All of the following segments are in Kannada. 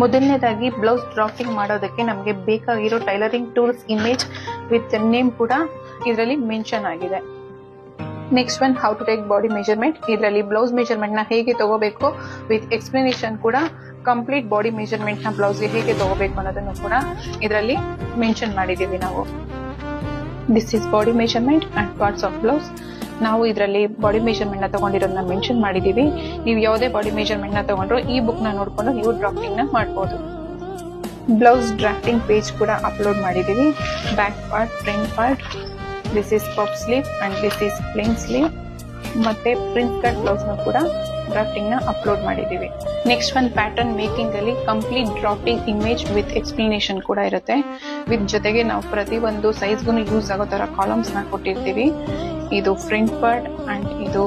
ಮೊದಲನೇದಾಗಿ ಬ್ಲೌಸ್ ಡ್ರಾಫ್ಟಿಂಗ್ ಮಾಡೋದಕ್ಕೆ ನಮಗೆ ಬೇಕಾಗಿರೋ tailoring tools image with name ಕೂಡ ಇದರಲ್ಲಿ ಮೆನ್ಷನ್ ಆಗಿದೆ. Next one how to take body measurement. ಇದರಲ್ಲಿ ಬ್ಲೌಸ್ ಮೆಜರ್ಮೆಂಟ್ ನ ಹೇಗೆ ತಗೋಬೇಕು ವಿತ್ ಎಕ್ಸ್ಪ್ಲನೇಷನ್ ಕೂಡ, ಕಂಪ್ಲೀಟ್ ಬಾಡಿ ಮೆಜರ್ಮೆಂಟ್ ನ ಬ್ಲೌಸ್ಗೆ ಹೇಗೆ ತಗೋಬೇಕು ಅನ್ನೋದನ್ನು ಕೂಡ ಇದರಲ್ಲಿ ಮೆನ್ಷನ್ ಮಾಡಿದೀವಿ ನಾವು. This is body measurement and parts of blouse. ನಾವು ಇದರಲ್ಲಿ ಬಾಡಿ ಮೆಜರ್ಮೆಂಟ್ ನ ತಗೊಂಡಿರೋದನ್ನ ಮೆನ್ಷನ್ ಮಾಡಿದೀವಿ. ನೀವು ಯಾವುದೇ ಬಾಡಿ ಮೆಜರ್ಮೆಂಟ್ ನ ತಗೊಂಡ್ರು ಈ ಬುಕ್ ನ ನೋಡ್ಕೊಂಡು ನೀವು ಡ್ರಾಫ್ಟಿಂಗ್ ನ ಮಾಡಬಹುದು. ಬ್ಲೌಸ್ ಡ್ರಾಫ್ಟಿಂಗ್ ಪೇಜ್ ಕೂಡ ಅಪ್ಲೋಡ್ ಮಾಡಿದೀವಿ. Back part, front part, this is puff sleeve and this is plain sleeve, ಮತ್ತೆ ಪ್ರಿನ್ಸ್ ಕಟ್ ಬ್ಲೌಸ್ ನ ಕೂಡ ಡ್ರಾಫ್ಟಿಂಗ್ ನ ಅಪ್ಲೋಡ್ ಮಾಡಿದೀವಿ. ನೆಕ್ಸ್ಟ್ ಒನ್ ಪ್ಯಾಟರ್ನ್ ಮೇಕಿಂಗ್ ಅಲ್ಲಿ complete drafting image with explanation ಕೂಡ ಇರುತ್ತೆ. ವಿತ್ ಜೊತೆಗೆ ನಾವು ಪ್ರತಿ ಒಂದು ಸೈಜ್ಗೂ ಯೂಸ್ ಆಗೋ ತರ ಕಾಲಮ್ಸ್ ನ ಕೊಟ್ಟಿರ್ತೀವಿ. ಇದು ಫ್ರಂಟ್ ಪಾರ್ಟ್ ಅಂಡ್ ಇದು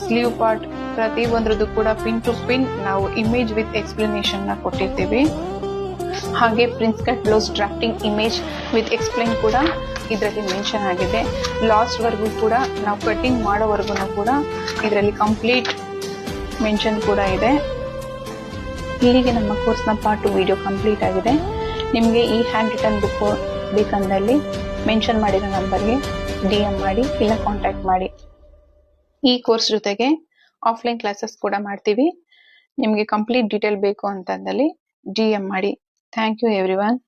ಸ್ಲೀವ್ ಪಾರ್ಟ್, ಪ್ರತಿ ಒಂದ್ರದ್ದು ಕೂಡ ಪಿನ್ ಟು ಪಿನ್ ನಾವು ಇಮೇಜ್ ವಿತ್ ಎಕ್ಸ್ಪ್ಲನೇಷನ್ ನ ಕೊಟ್ಟಿರ್ತೀವಿ. ಹಾಗೆ prince cut blouse drafting image with explain ಕೂಡ ಇದರಲ್ಲಿ ಮೆನ್ಷನ್ ಆಗಿದೆ. ಲಾಸ್ಟ್ ವರ್ಗೂ ಕೂಡ ನಾವು ಕಟಿಂಗ್ ಮಾಡೋವರೆಗೂ ಕೂಡ ಇದರಲ್ಲಿ ಕಂಪ್ಲೀಟ್ ಮೆನ್ಷನ್ ಕೂಡ ಇದೆ. ಇಲ್ಲಿಗೆ ನಮ್ಮ ಕೋರ್ಸ್ನ ಪಾರ್ಟ್ 2 ವಿಡಿಯೋ ಕಂಪ್ಲೀಟ್ ಆಗಿದೆ. ನಿಮಗೆ ಈ ಹ್ಯಾಂಡ್ ರಿಟನ್ ಬುಕ್ ಬೇಕಂದಲ್ಲಿ ಮೆನ್ಷನ್ ಮಾಡಿರೋ ನಂಬರ್ಗೆ DM ಮಾಡಿ ಇಲ್ಲ ಕಾಂಟ್ಯಾಕ್ಟ್ ಮಾಡಿ. ಈ ಕೋರ್ಸ್ ಜೊತೆಗೆ ಆಫ್ಲೈನ್ ಕ್ಲಾಸಸ್ ಕೂಡ ಮಾಡ್ತೀವಿ. ನಿಮಗೆ ಕಂಪ್ಲೀಟ್ ಡೀಟೇಲ್ ಬೇಕು ಅಂತಂದಲ್ಲಿ DM ಮಾಡಿ. Thank you everyone.